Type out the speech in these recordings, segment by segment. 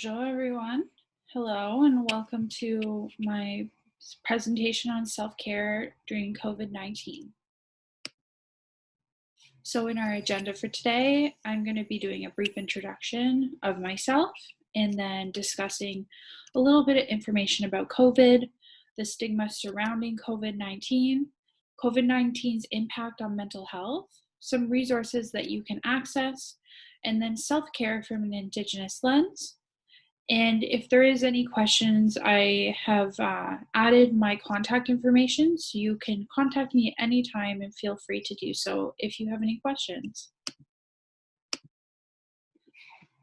Bonjour, everyone. Hello, and welcome to my presentation on self-care during COVID-19. So in our agenda for today, I'm going to be doing a brief introduction of myself and then discussing a little bit of information about COVID, the stigma surrounding COVID-19, COVID-19's impact on mental health, some resources that you can access, and then self-care from an Indigenous lens. And if there is any questions, I have added my contact information, so you can contact me at any time and feel free to do so if you have any questions.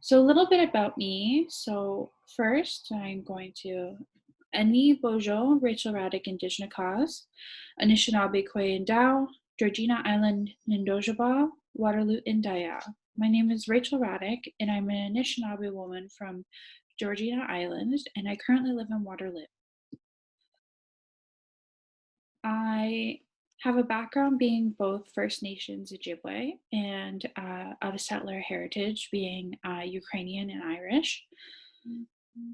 So a little bit about me. So first, I'm going to Ani Bojo, Rachel Radyk, Indigenous cause, Anishinaabe Kwe Ndao, Georgian Island Nindojaba, Waterloo Indaya. My name is Rachel Radyk, and I'm an Anishinaabe woman from Georgian Island, and I currently live in Waterloo. I have a background being both First Nations Ojibwe and of a settler heritage, being Ukrainian and Irish.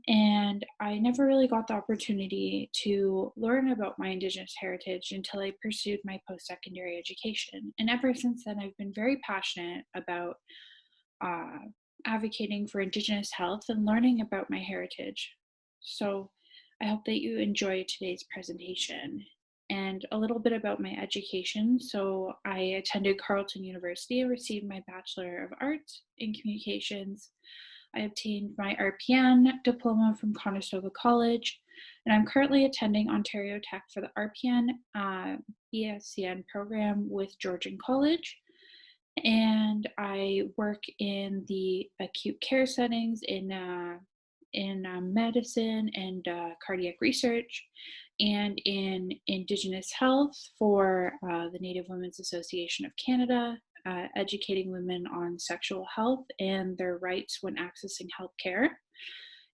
And I never really got the opportunity to learn about my Indigenous heritage until I pursued my post-secondary education. And ever since then, I've been very passionate about advocating for Indigenous health and learning about my heritage. So I hope that you enjoy today's presentation. And a little bit about my education. So I attended Carleton University and received my Bachelor of Arts in Communications. I obtained my RPN diploma from Conestoga College, and I'm currently attending Ontario Tech for the RPN ESCN program with Georgian College. And I work in the acute care settings in medicine and cardiac research, and in Indigenous health for the Native Women's Association of Canada, educating women on sexual health and their rights when accessing healthcare,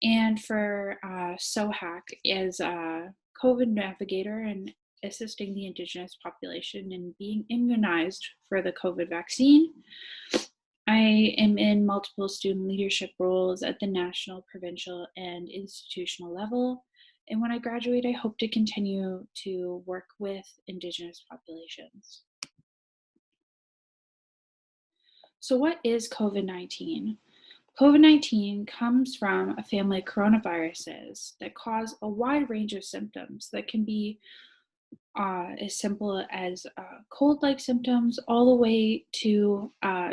and for SOHAC as a COVID navigator and assisting the Indigenous population in being immunized for the COVID vaccine. I am in multiple student leadership roles at the national, provincial, and institutional level. And when I graduate, I hope to continue to work with Indigenous populations. So what is COVID-19? COVID-19 comes from a family of coronaviruses that cause a wide range of symptoms that can be as simple as cold-like symptoms all the way to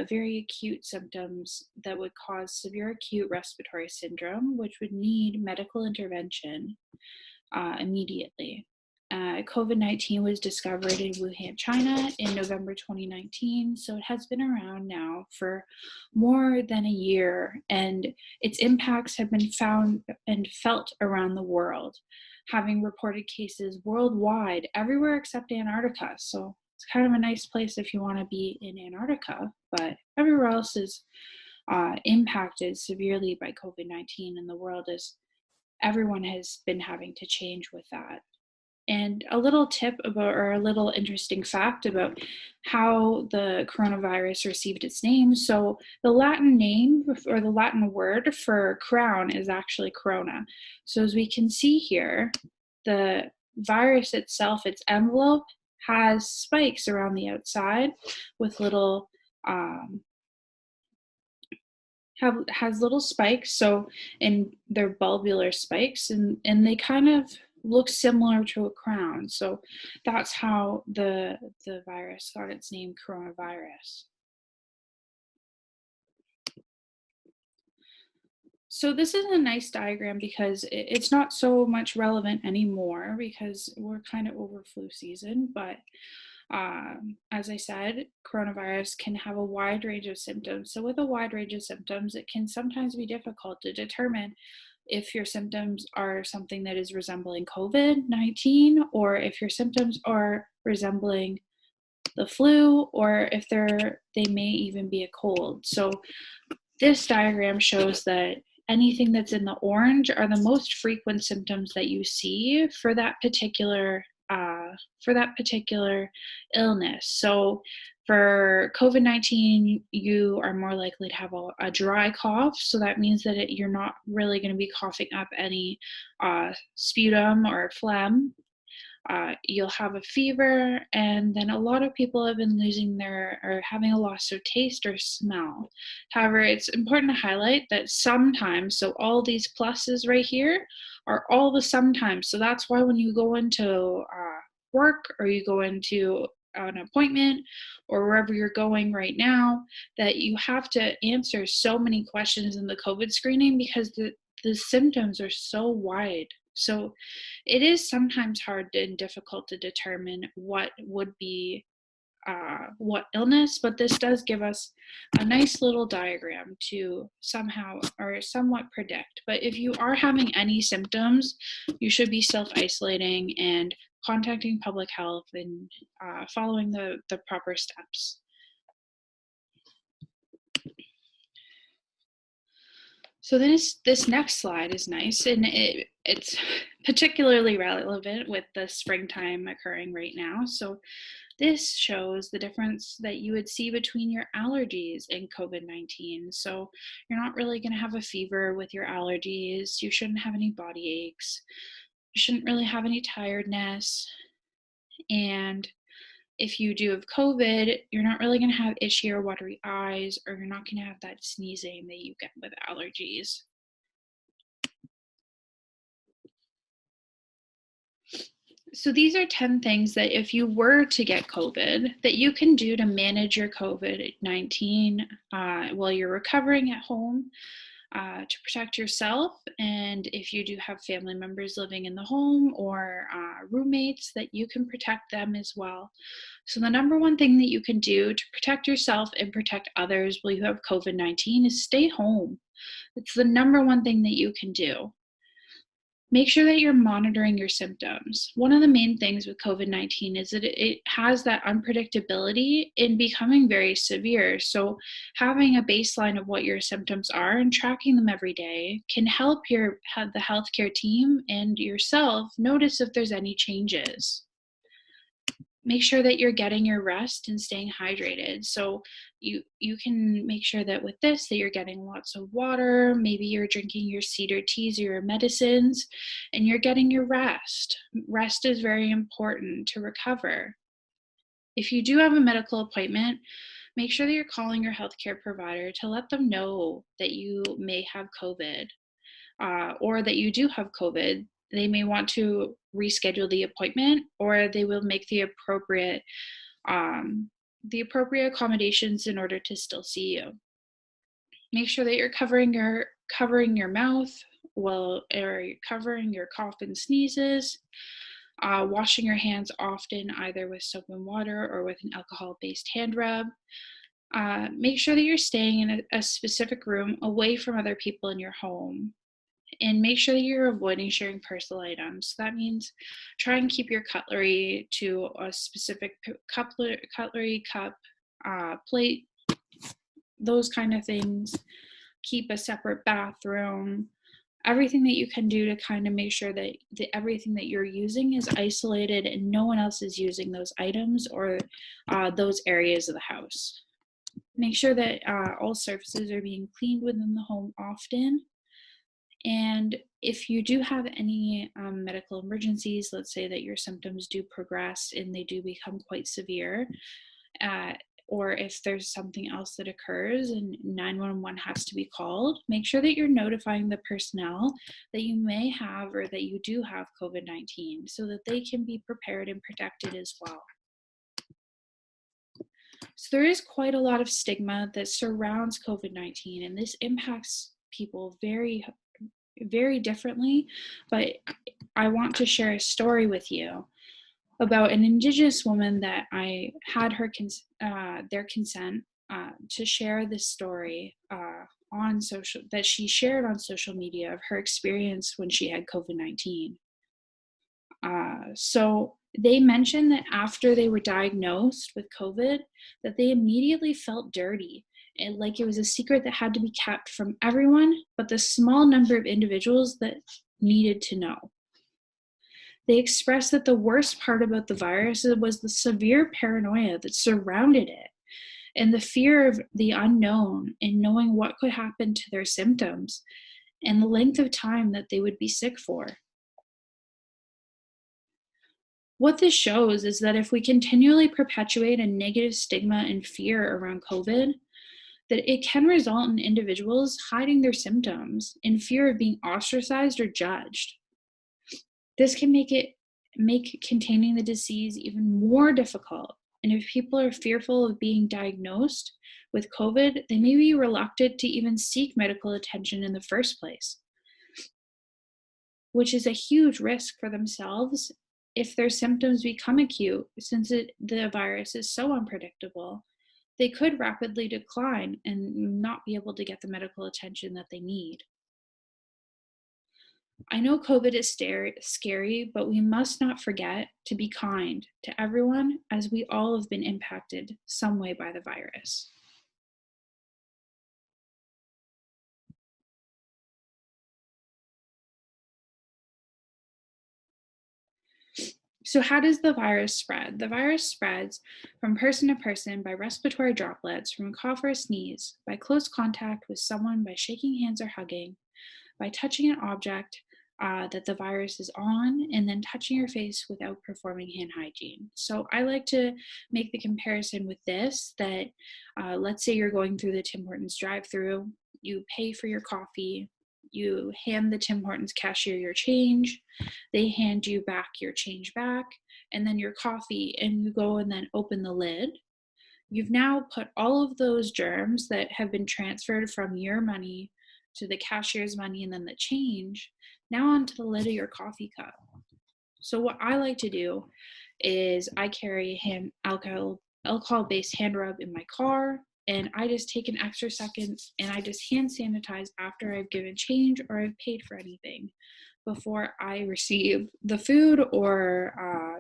very acute symptoms that would cause severe acute respiratory syndrome, which would need medical intervention immediately. COVID-19 was discovered in Wuhan, China in November 2019, so it has been around now for more than a year, and its impacts have been found and felt around the world, having reported cases worldwide, everywhere except Antarctica. So it's kind of a nice place if you want to be in Antarctica, but everywhere else is impacted severely by COVID-19, and the world is, everyone has been having to change with that. And a little tip about, or a little interesting fact about how the coronavirus received its name. So the Latin name, or the Latin word for crown, is actually corona. So as we can see here, the virus itself, its envelope, has spikes around the outside with little, has little spikes. So, and they're bulbular spikes, and they kind of looks similar to a crown. So that's how the virus got its name, coronavirus. So this is a nice diagram because it's not so much relevant anymore because we're kind of over flu season, but as I said, coronavirus can have a wide range of symptoms. So with a wide range of symptoms, it can sometimes be difficult to determine if your symptoms are something that is resembling COVID-19, or if your symptoms are resembling the flu, or if they may even be a cold. So this diagram shows that anything that's in the orange are the most frequent symptoms that you see for that particular for that particular illness. So for COVID-19, you are more likely to have a dry cough. So that means that you're not really going to be coughing up any sputum or phlegm. You'll have a fever, and then a lot of people have been or having a loss of taste or smell. However, it's important to highlight that sometimes, so all these pluses right here are all the sometimes. So that's why when you go into work or you go into an appointment or wherever you're going right now, that you have to answer so many questions in the COVID screening because the symptoms are so wide. So it is sometimes hard and difficult to determine what would be what illness, but this does give us a nice little diagram to somehow or somewhat predict. But if you are having any symptoms, you should be self-isolating and contacting public health and following the proper steps. So this next slide is nice, and it's particularly relevant with the springtime occurring right now. So this shows the difference that you would see between your allergies and COVID-19. So you're not really going to have a fever with your allergies. You shouldn't have any body aches. You shouldn't really have any tiredness. And if you do have COVID, you're not really going to have itchy or watery eyes, or you're not going to have that sneezing that you get with allergies. So these are 10 things that if you were to get COVID, that you can do to manage your COVID-19 while you're recovering at home to protect yourself. And if you do have family members living in the home or roommates, that you can protect them as well. So the number one thing that you can do to protect yourself and protect others while you have COVID-19 is stay home. It's the number one thing that you can do. Make sure that you're monitoring your symptoms. One of the main things with COVID-19 is that it has that unpredictability in becoming very severe. So having a baseline of what your symptoms are and tracking them every day can help the healthcare team and yourself notice if there's any changes. Make sure that you're getting your rest and staying hydrated. So you can make sure that with this that you're getting lots of water, maybe you're drinking your cedar teas or your medicines, and you're getting your rest. Rest is very important to recover. If you do have a medical appointment, make sure that you're calling your healthcare provider to let them know that you may have COVID or that you do have COVID. They may want to reschedule the appointment, or they will make the appropriate accommodations in order to still see you. Make sure that you're covering your mouth or you're covering your cough and sneezes. Washing your hands often, either with soap and water or with an alcohol-based hand rub. Make sure that you're staying in a specific room away from other people in your home. And make sure that you're avoiding sharing personal items. So that means try and keep your cutlery to a specific cutlery, cup, plate, those kind of things. Keep a separate bathroom. Everything that you can do to kind of make sure that everything that you're using is isolated and no one else is using those items or those areas of the house. Make sure that all surfaces are being cleaned within the home often. And if you do have any medical emergencies, let's say that your symptoms do progress and they do become quite severe, or if there's something else that occurs and 911 has to be called, make sure that you're notifying the personnel that you may have or that you do have COVID-19 so that they can be prepared and protected as well. So there is quite a lot of stigma that surrounds COVID-19, and this impacts people very, very differently, but I want to share a story with you about an Indigenous woman that I had their consent to share this story that she shared on social media of her experience when she had COVID-19. So they mentioned that after they were diagnosed with COVID, that they immediately felt dirty and like it was a secret that had to be kept from everyone but the small number of individuals that needed to know. They expressed that the worst part about the virus was the severe paranoia that surrounded it and the fear of the unknown and knowing what could happen to their symptoms and the length of time that they would be sick for. What this shows is that if we continually perpetuate a negative stigma and fear around COVID, that it can result in individuals hiding their symptoms in fear of being ostracized or judged. This can make containing the disease even more difficult. And if people are fearful of being diagnosed with COVID, they may be reluctant to even seek medical attention in the first place, which is a huge risk for themselves if their symptoms become acute, since the virus is so unpredictable. They could rapidly decline and not be able to get the medical attention that they need. I know COVID is scary, but we must not forget to be kind to everyone, as we all have been impacted some way by the virus. So how does the virus spread? The virus spreads from person to person by respiratory droplets, from a cough or a sneeze, by close contact with someone, by shaking hands or hugging, by touching an object that the virus is on, and then touching your face without performing hand hygiene. So I like to make the comparison with this, that let's say you're going through the Tim Hortons drive-thru, you pay for your coffee, you hand the Tim Hortons cashier your change, they hand you back your change back, and then your coffee, and you go and then open the lid. You've now put all of those germs that have been transferred from your money to the cashier's money and then the change, now onto the lid of your coffee cup. So what I like to do is I carry alcohol-based hand rub in my car, and I just take an extra second and I just hand sanitize after I've given change or I've paid for anything before I receive the food or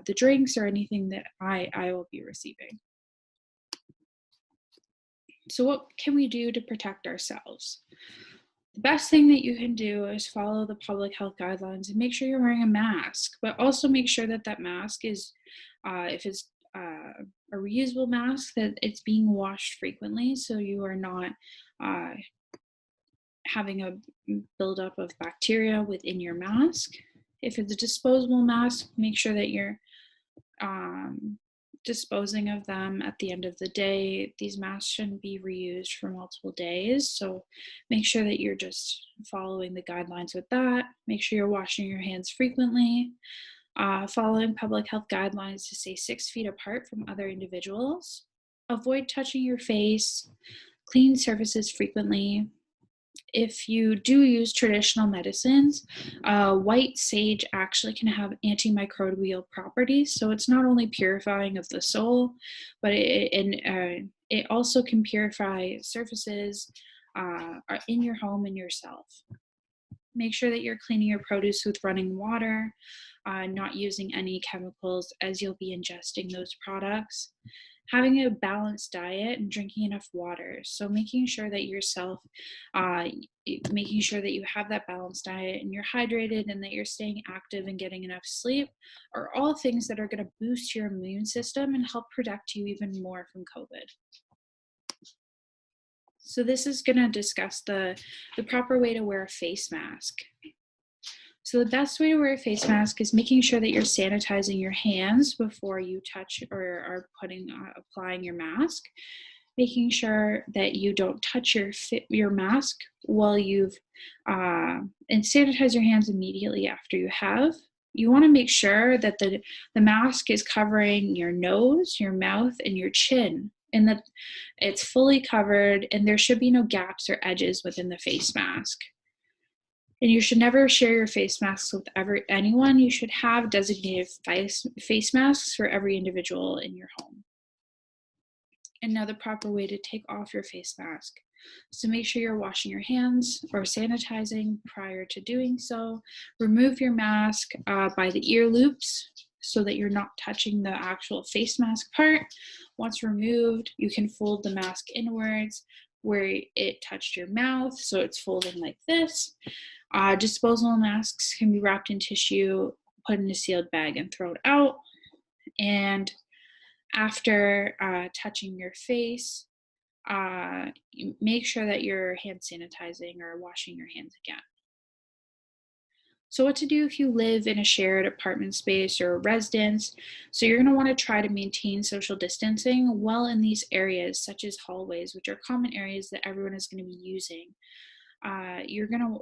the drinks or anything that I will be receiving. So what can we do to protect ourselves? The best thing that you can do is follow the public health guidelines and make sure you're wearing a mask, but also make sure that that mask is, if it's a reusable mask, that it's being washed frequently so you are not having a buildup of bacteria within your mask. If it's a disposable mask, make sure that you're disposing of them at the end of the day. These masks shouldn't be reused for multiple days, so make sure that you're just following the guidelines with that. Make sure you're washing your hands frequently, following public health guidelines to stay 6 feet apart from other individuals, avoid touching your face, clean surfaces frequently. If you do use traditional medicines, white sage actually can have antimicrobial properties. So it's not only purifying of the soul, but it also can purify surfaces in your home and yourself. Make sure that you're cleaning your produce with running water, not using any chemicals as you'll be ingesting those products. Having a balanced diet and drinking enough water. So making sure that making sure that you have that balanced diet and you're hydrated and that you're staying active and getting enough sleep are all things that are going to boost your immune system and help protect you even more from COVID. So this is going to discuss the proper way to wear a face mask. So the best way to wear a face mask is making sure that you're sanitizing your hands before you touch or are applying your mask. Making sure that you don't touch your mask while and sanitize your hands immediately after you have. You want to make sure that the mask is covering your nose, your mouth, and your chin, and that it's fully covered, and there should be no gaps or edges within the face mask. And you should never share your face masks with anyone. You should have designated face masks for every individual in your home. And now the proper way to take off your face mask. So make sure you're washing your hands or sanitizing prior to doing so. Remove your mask by the ear loops so that you're not touching the actual face mask part. Once removed, you can fold the mask inwards where it touched your mouth, so it's folding like this. Disposable masks can be wrapped in tissue, put in a sealed bag and thrown out. And after touching your face, make sure that you're hand sanitizing or washing your hands again. So what to do if you live in a shared apartment space or residence? So you're going to want to try to maintain social distancing well in these areas, such as hallways, which are common areas that everyone is going to be using.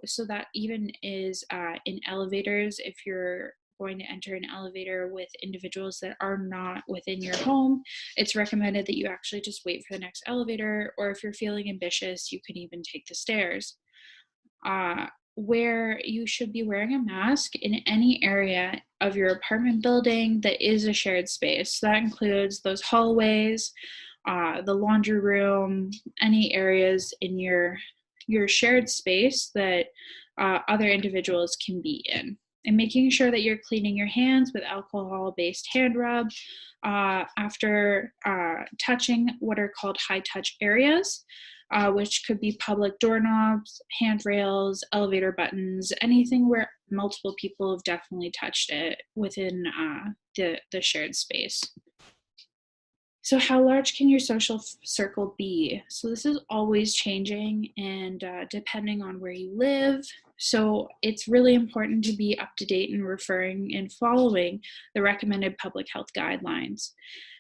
So that even is in elevators, if you're going to enter an elevator with individuals that are not within your home, it's recommended that you actually just wait for the next elevator, or if you're feeling ambitious, you can even take the stairs. Where you should be wearing a mask in any area of your apartment building that is a shared space. That includes those hallways, the laundry room, any areas in your shared space that other individuals can be in. And making sure that you're cleaning your hands with alcohol-based hand rub after touching what are called high-touch areas, which could be public doorknobs, handrails, elevator buttons, anything where multiple people have definitely touched it within the shared space. So how large can your social circle be? So this is always changing and depending on where you live. So it's really important to be up to date and referring and following the recommended public health guidelines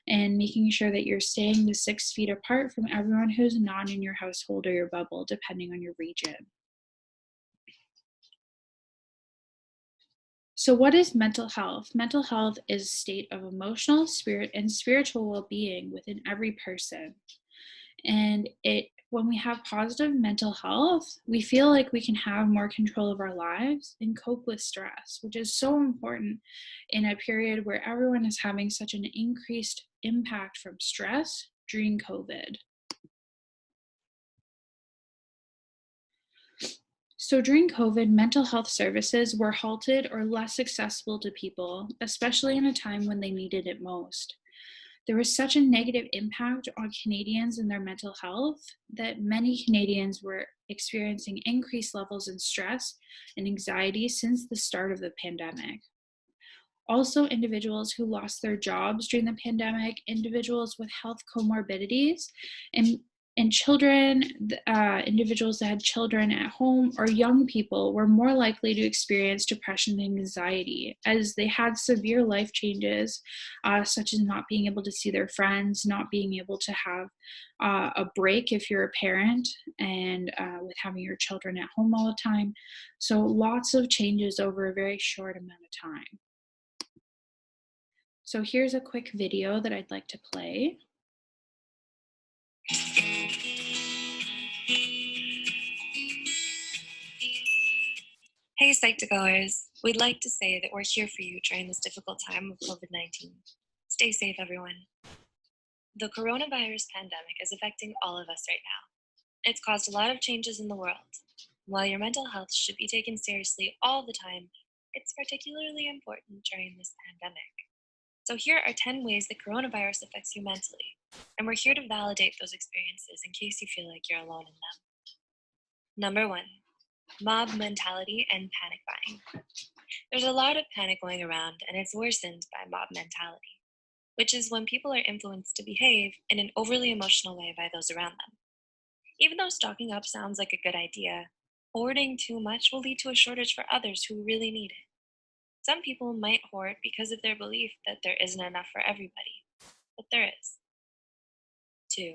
and making sure that you're staying the 6 feet apart from everyone who's not in your household or your bubble, depending on your region. So what is mental health? Mental health is a state of emotional, spirit, and spiritual well-being within every person. And when we have positive mental health, we feel like we can have more control of our lives and cope with stress, which is so important in a period where everyone is having such an increased impact from stress during COVID. So during COVID, mental health services were halted or less accessible to people, especially in a time when they needed it most. There was such a negative impact on Canadians and their mental health that many Canadians were experiencing increased levels of stress and anxiety since the start of the pandemic. Also, individuals who lost their jobs during the pandemic, individuals with health comorbidities, and children, individuals that had children at home, or young people were more likely to experience depression and anxiety as they had severe life changes, such as not being able to see their friends, not being able to have a break if you're a parent, and with having your children at home all the time. So lots of changes over a very short amount of time. So here's a quick video that I'd like to play. Hey Psych2Goers, we'd like to say that we're here for you during this difficult time of COVID-19. Stay safe, everyone. The coronavirus pandemic is affecting all of us right now. It's caused a lot of changes in the world. While your mental health should be taken seriously all the time, it's particularly important during this pandemic. So here are 10 ways that coronavirus affects you mentally, and we're here to validate those experiences in case you feel like you're alone in them. Number 1, mob mentality and panic buying. There's a lot of panic going around, and it's worsened by mob mentality, which is when people are influenced to behave in an overly emotional way by those around them. Even though stocking up sounds like a good idea, hoarding too much will lead to a shortage for others who really need it. Some people might hoard because of their belief that there isn't enough for everybody, but there is. 2,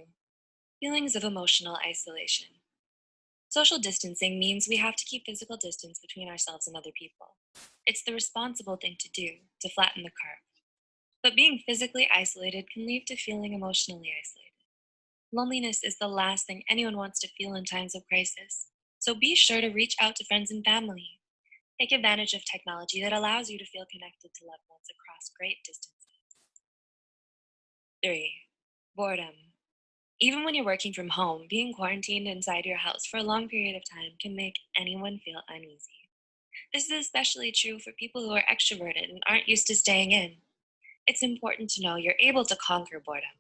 feelings of emotional isolation. Social distancing means we have to keep physical distance between ourselves and other people. It's the responsible thing to do to flatten the curve. But being physically isolated can lead to feeling emotionally isolated. Loneliness is the last thing anyone wants to feel in times of crisis, so be sure to reach out to friends and family. Take advantage of technology that allows you to feel connected to loved ones across great distances. 3, boredom. Even when you're working from home, being quarantined inside your house for a long period of time can make anyone feel uneasy. This is especially true for people who are extroverted and aren't used to staying in. It's important to know you're able to conquer boredom.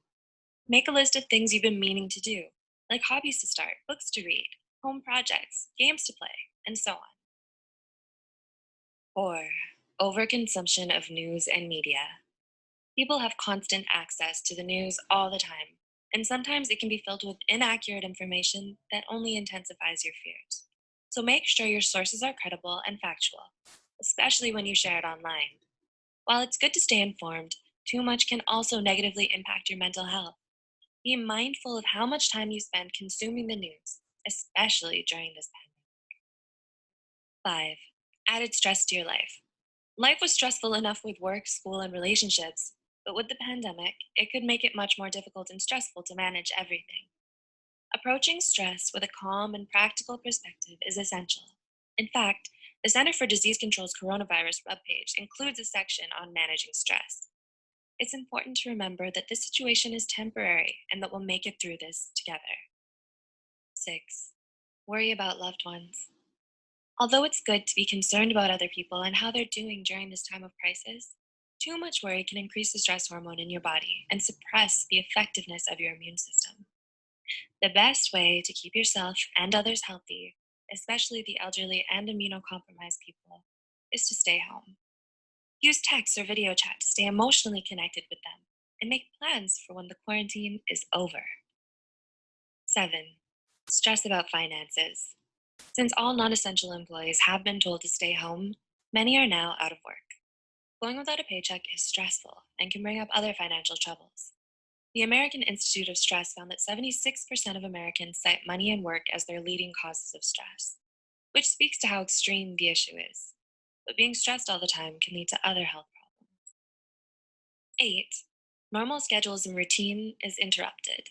Make a list of things you've been meaning to do, like hobbies to start, books to read, home projects, games to play, and so on. 4, overconsumption of news and media. People have constant access to the news all the time, and sometimes it can be filled with inaccurate information that only intensifies your fears. So make sure your sources are credible and factual, especially when you share it online. While it's good to stay informed, too much can also negatively impact your mental health. Be mindful of how much time you spend consuming the news, especially during this pandemic. 5. Added stress to your life. Life was stressful enough with work, school, and relationships, but with the pandemic, it could make it much more difficult and stressful to manage everything. Approaching stress with a calm and practical perspective is essential. In fact, the Center for Disease Control's coronavirus webpage includes a section on managing stress. It's important to remember that this situation is temporary and that we'll make it through this together. 6. Worry about loved ones. Although it's good to be concerned about other people and how they're doing during this time of crisis, too much worry can increase the stress hormone in your body and suppress the effectiveness of your immune system. The best way to keep yourself and others healthy, especially the elderly and immunocompromised people, is to stay home. Use text or video chat to stay emotionally connected with them and make plans for when the quarantine is over. 7. Stress about finances. Since all non-essential employees have been told to stay home, many are now out of work. Going without a paycheck is stressful and can bring up other financial troubles. The American Institute of Stress found that 76% of Americans cite money and work as their leading causes of stress, which speaks to how extreme the issue is. But being stressed all the time can lead to other health problems. 8. Normal schedules and routine is interrupted.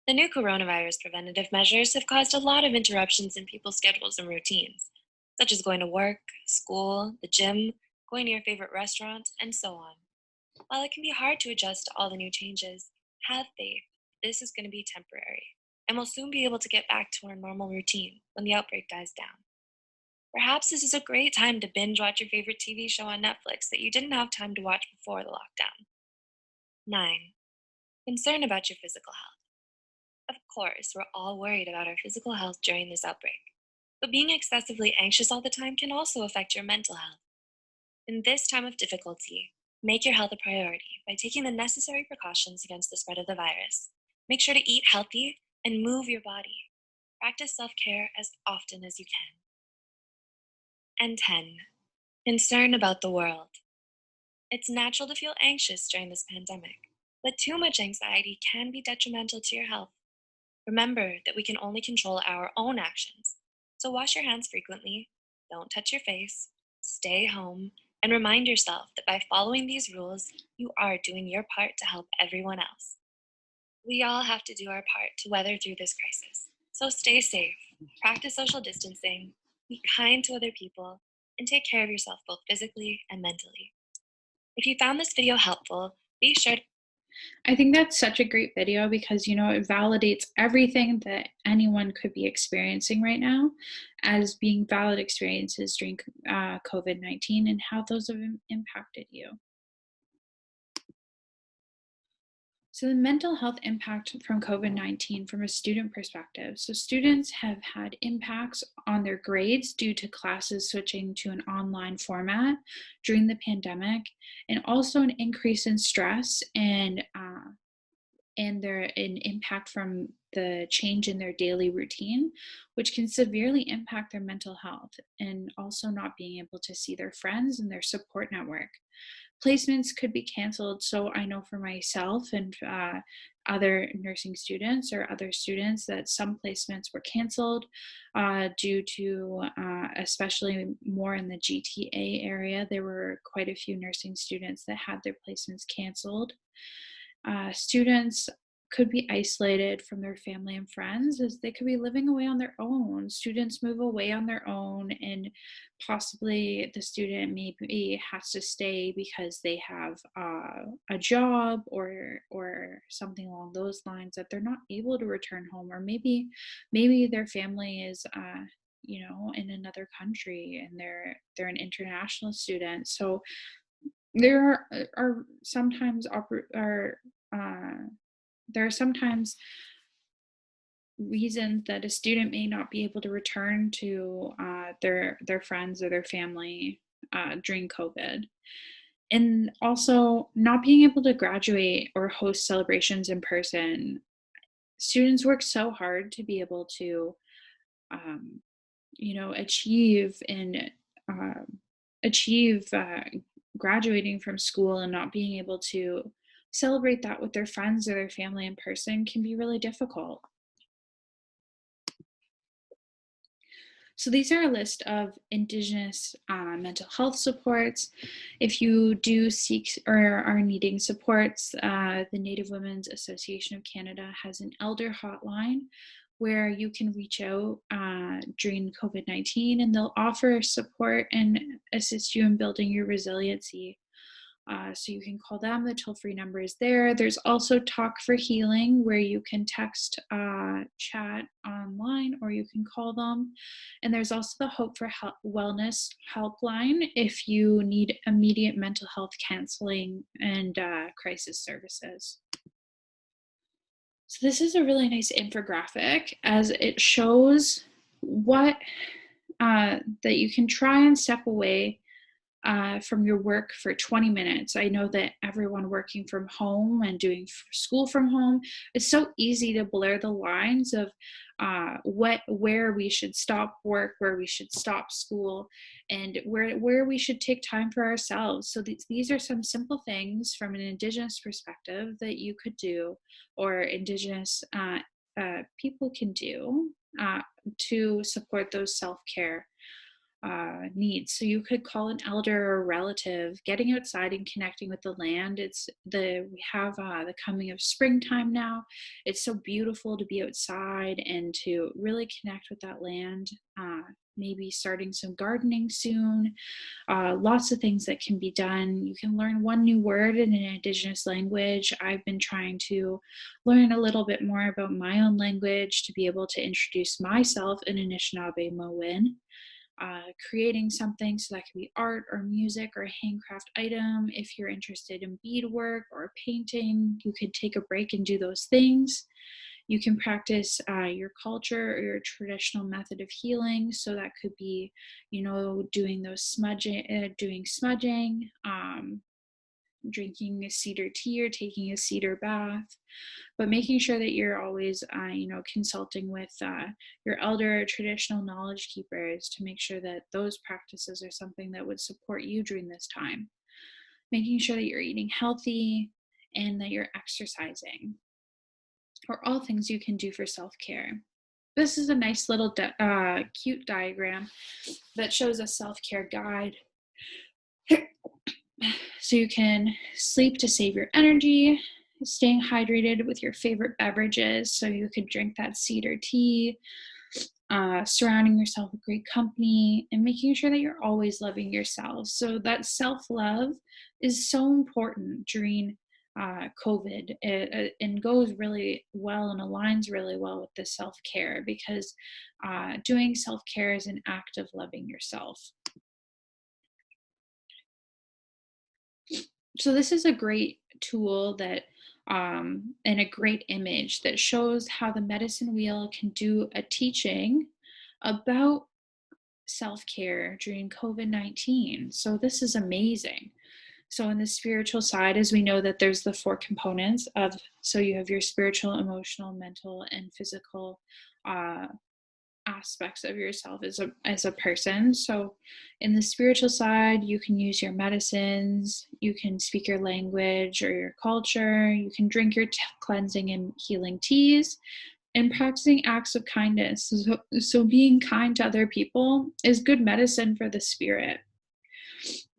The new coronavirus preventative measures have caused a lot of interruptions in people's schedules and routines, such as going to work, school, the gym, going to your favorite restaurant, and so on. While it can be hard to adjust to all the new changes, have faith. This is going to be temporary, and we'll soon be able to get back to our normal routine when the outbreak dies down. Perhaps this is a great time to binge watch your favorite TV show on Netflix that you didn't have time to watch before the lockdown. 9. Concern about your physical health. Of course, we're all worried about our physical health during this outbreak, but being excessively anxious all the time can also affect your mental health. In this time of difficulty, make your health a priority by taking the necessary precautions against the spread of the virus. Make sure to eat healthy and move your body. Practice self-care as often as you can. And 10. Concern about the world. It's natural to feel anxious during this pandemic, but too much anxiety can be detrimental to your health. Remember that we can only control our own actions, so wash your hands frequently, don't touch your face, stay home, and remind yourself that by following these rules, you are doing your part to help everyone else. We all have to do our part to weather through this crisis, so stay safe, practice social distancing, be kind to other people, and take care of yourself both physically and mentally. If you found this video helpful, be sure to I think that's such a great video because, it validates everything that anyone could be experiencing right now as being valid experiences during COVID-19 and how those have impacted you. So the mental health impact from COVID-19 from a student perspective. So students have had impacts on their grades due to classes switching to an online format during the pandemic, and also an increase in stress and an impact from the change in their daily routine, which can severely impact their mental health, and also not being able to see their friends and their support network. Placements could be canceled. So I know for myself and other nursing students or other students that some placements were canceled due to, especially more in the GTA area, there were quite a few nursing students that had their placements canceled. Students could be isolated from their family and friends as they could be living away on their own. Students move away on their own, and possibly the student maybe has to stay because they have a job or something along those lines that they're not able to return home, or maybe their family is in another country and they're an international student. So there are sometimes there are sometimes reasons that a student may not be able to return to their friends or their family during COVID. And also not being able to graduate or host celebrations in person. Students work so hard to be able to, um, achieve and achieve graduating from school, and not being able to celebrate that with their friends or their family in person can be really difficult. So these are a list of Indigenous mental health supports. If you do seek or are needing supports, the Native Women's Association of Canada has an elder hotline where you can reach out during COVID-19, and they'll offer support and assist you in building your resiliency. So you can call them. The toll-free number is there. There's also Talk for Healing, where you can text, chat online, or you can call them. And there's also the Hope for Wellness helpline if you need immediate mental health counseling and crisis services. So this is a really nice infographic, as it shows what that you can try and step away from your work for 20 minutes. I know that everyone working from home and doing school from home, it's so easy to blur the lines of where we should stop work, where we should stop school, and where we should take time for ourselves. So these are some simple things from an Indigenous perspective that you could do, or Indigenous people can do to support those self-care needs. So you could call an elder or a relative. Getting outside and connecting with the land. We have the coming of springtime now. It's so beautiful to be outside and to really connect with that land. Maybe starting some gardening soon. Lots of things that can be done. You can learn one new word in an Indigenous language. I've been trying to learn a little bit more about my own language to be able to introduce myself in Anishinaabe Mowin. Creating something, so that could be art or music or a handcraft item. If you're interested in beadwork or painting, you could take a break and do those things. You can practice your culture or your traditional method of healing. So that could be, doing those smudging, drinking a cedar tea or taking a cedar bath, but making sure that you're always, consulting with your elder traditional knowledge keepers to make sure that those practices are something that would support you during this time. Making sure that you're eating healthy and that you're exercising, are all things you can do for self-care. This is a nice little cute diagram that shows a self-care guide. So you can sleep to save your energy, staying hydrated with your favorite beverages. So you could drink that cedar tea, surrounding yourself with great company, and making sure that you're always loving yourself. So that self-love is so important during COVID, and goes really well and aligns really well with the self-care, because doing self-care is an act of loving yourself. So this is a great tool that and a great image that shows how the medicine wheel can do a teaching about self-care during COVID-19. So this is amazing. So in the spiritual side, as we know that there's the 4 components of, so you have your spiritual, emotional, mental, and physical aspects of yourself as a person. So in the spiritual side, you can use your medicines, you can speak your language or your culture, you can drink your cleansing and healing teas, and practicing acts of kindness. So being kind to other people is good medicine for the spirit.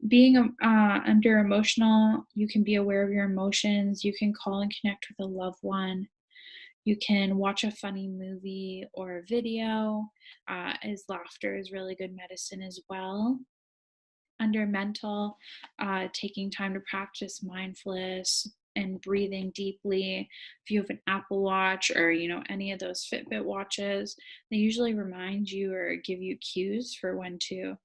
Being under emotional, you can be aware of your emotions, you can call and connect with a loved one. You can watch a funny movie or a video, as laughter is really good medicine as well. Under mental, taking time to practice mindfulness and breathing deeply. If you have an Apple Watch or any of those Fitbit watches, they usually remind you or give you cues for when to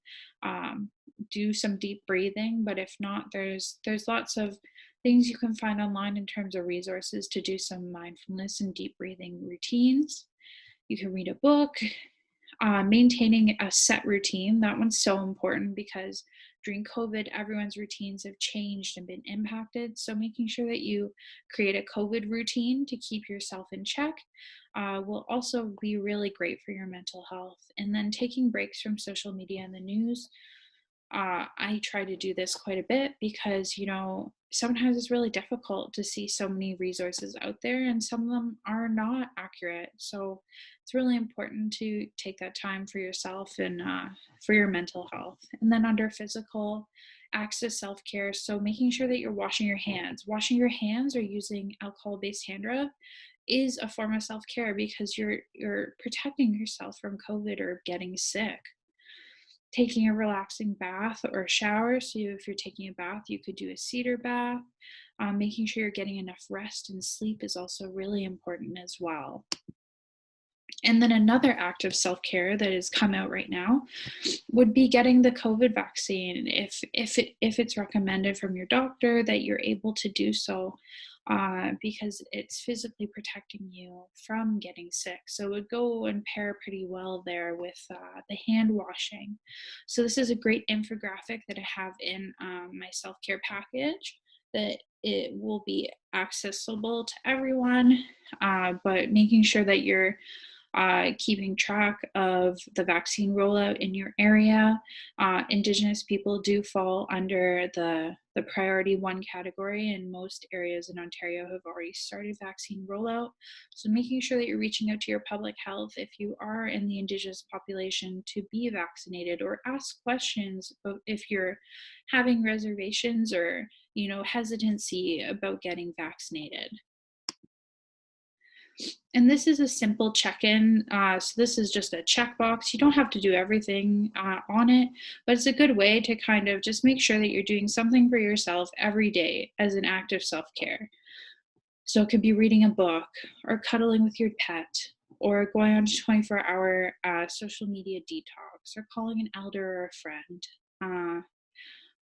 do some deep breathing. But if not, there's lots of things you can find online in terms of resources to do some mindfulness and deep breathing routines. You can read a book. Maintaining a set routine, that one's so important, because during COVID, everyone's routines have changed and been impacted. So making sure that you create a COVID routine to keep yourself in check will also be really great for your mental health. And then taking breaks from social media and the news. I try to do this quite a bit because, sometimes it's really difficult to see so many resources out there and some of them are not accurate. So it's really important to take that time for yourself and for your mental health. And then under physical acts of self-care, so making sure that you're washing your hands. Washing your hands or using alcohol-based hand rub is a form of self-care because you're protecting yourself from COVID or getting sick. Taking a relaxing bath or shower. So if you're taking a bath, you could do a cedar bath. Making sure you're getting enough rest and sleep is also really important as well. And then another act of self-care that has come out right now would be getting the COVID vaccine. If it's recommended from your doctor that you're able to do so, because it's physically protecting you from getting sick. So it would go and pair pretty well there with the hand washing. So this is a great infographic that I have in my self-care package that it will be accessible to everyone, but making sure that you're keeping track of the vaccine rollout in your area. Indigenous people do fall under the priority 1 category, and most areas in Ontario have already started vaccine rollout. So making sure that you're reaching out to your public health if you are in the Indigenous population to be vaccinated, or ask questions if you're having reservations or hesitancy about getting vaccinated. And this is a simple check-in. So this is just a checkbox. You don't have to do everything on it, but it's a good way to kind of just make sure that you're doing something for yourself every day as an act of self-care. So it could be reading a book or cuddling with your pet or going on a 24-hour social media detox or calling an elder or a friend.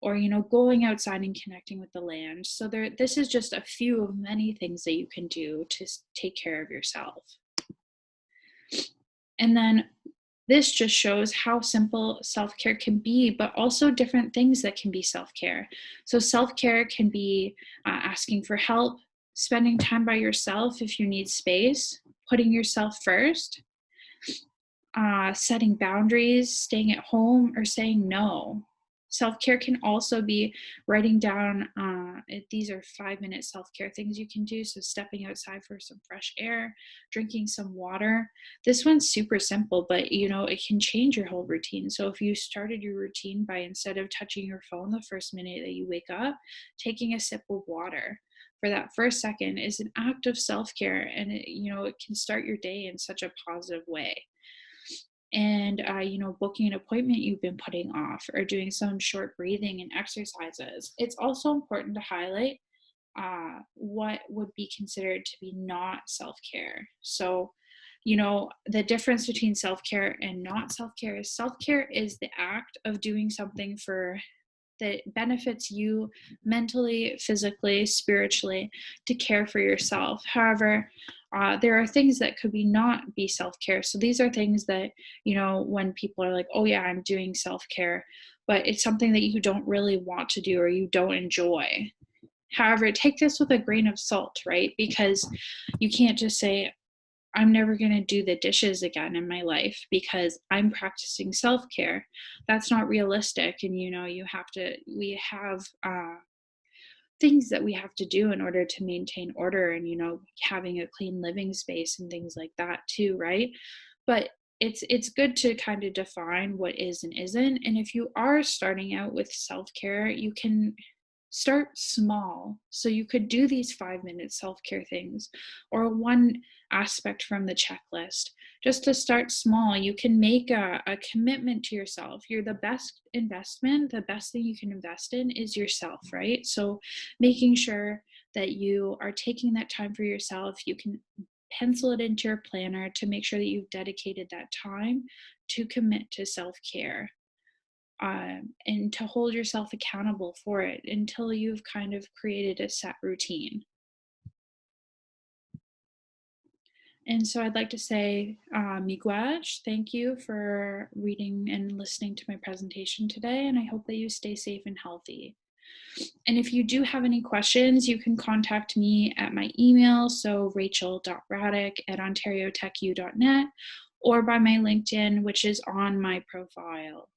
Or going outside and connecting with the land. So this is just a few of many things that you can do to take care of yourself. And then this just shows how simple self-care can be, but also different things that can be self-care. So self-care can be asking for help, spending time by yourself if you need space, putting yourself first, setting boundaries, staying at home, or saying no. Self-care can also be writing down, these are 5-minute self-care things you can do. So stepping outside for some fresh air, drinking some water. This one's super simple, but it can change your whole routine. So if you started your routine by, instead of touching your phone the first minute that you wake up, taking a sip of water for that first second is an act of self-care, and it can start your day in such a positive way. And booking an appointment you've been putting off, or doing some short breathing and exercises. It's also important to highlight what would be considered to be not self-care. So the difference between self-care and not self-care is the act of doing something that benefits you mentally, physically, spiritually, to care for yourself. However, there are things that could not be self-care. So these are things that, when people are like, oh yeah, I'm doing self-care, but it's something that you don't really want to do or you don't enjoy. However, take this with a grain of salt, right? Because you can't just say, I'm never going to do the dishes again in my life because I'm practicing self-care. That's not realistic. And, we have things that we have to do in order to maintain order and, having a clean living space and things like that too, right? But it's good to kind of define what is and isn't. And if you are starting out with self-care, you can start small. So you could do these 5-minute self-care things or one aspect from the checklist. Just to start small, you can make a commitment to yourself. You're the best investment. The best thing you can invest in is yourself, right? So making sure that you are taking that time for yourself. You can pencil it into your planner to make sure that you've dedicated that time to commit to self-care. And to hold yourself accountable for it until you've kind of created a set routine. And so I'd like to say, miigwech, thank you for reading and listening to my presentation today, and I hope that you stay safe and healthy. And if you do have any questions, you can contact me at my email, so rachel.radyk@ontariotechu.net, or by my LinkedIn, which is on my profile.